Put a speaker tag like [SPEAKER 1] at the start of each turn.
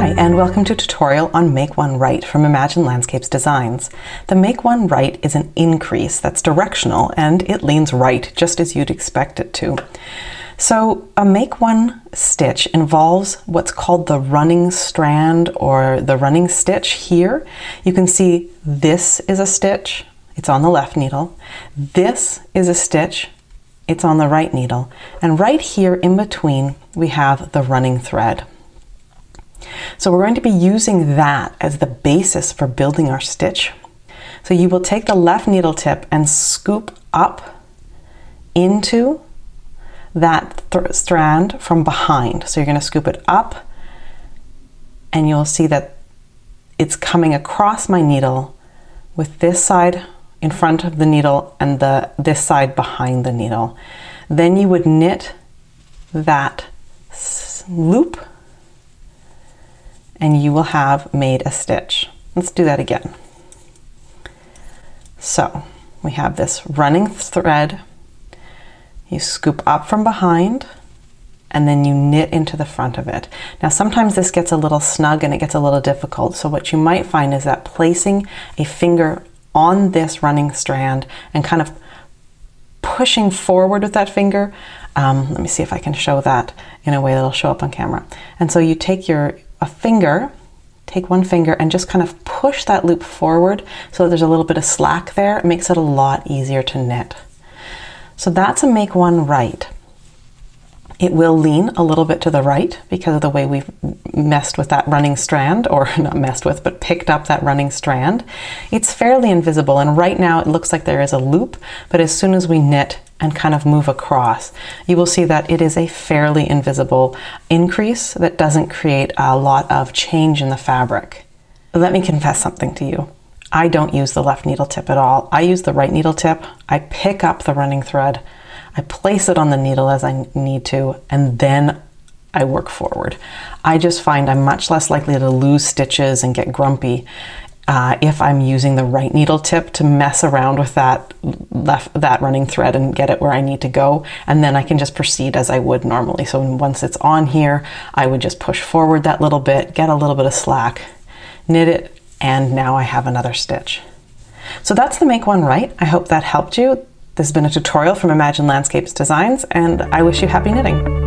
[SPEAKER 1] Hi, and welcome to a tutorial on Make One Right from Imagine Landscapes Designs. The Make One Right is an increase that's directional and it leans right just as you'd expect it to. So a Make One stitch involves what's called the running strand or the running stitch here. You can see this is a stitch, it's on the left needle. This is a stitch, it's on the right needle. And right here in between, we have the running thread. So we're going to be using that as the basis for building our stitch. So you will take the left needle tip and scoop up into that strand from behind. So you're going to scoop it up and you'll see that it's coming across my needle with this side in front of the needle and this side behind the needle. Then you would knit that loop and you will have made a stitch. Let's do that again. So we have this running thread, you scoop up from behind, and then you knit into the front of it. Now sometimes this gets a little snug and it gets a little difficult, so what you might find is that placing a finger on this running strand and kind of pushing forward with that finger, let me see if I can show that in a way that'll show up on camera. And so you take take one finger and just kind of push that loop forward so that there's a little bit of slack there. It makes it a lot easier to knit. So that's a Make One Right. It will lean a little bit to the right because of the way we've messed with that running strand, or not messed with, but picked up that running strand. It's fairly invisible, and right now it looks like there is a loop, but as soon as we knit and kind of move across, you will see that it is a fairly invisible increase that doesn't create a lot of change in the fabric. Let me confess something to you. I don't use the left needle tip at all. I use the right needle tip. I pick up the running thread, I place it on the needle as I need to, and then I work forward. I just find I'm much less likely to lose stitches and get grumpy if I'm using the right needle tip to mess around with that running thread and get it where I need to go, and then I can just proceed as I would normally. So once it's on here, I would just push forward that little bit, get a little bit of slack, knit it, and now I have another stitch. So that's the Make One Right. I hope that helped you. This has been a tutorial from Imagine Landscapes Designs, and I wish you happy knitting.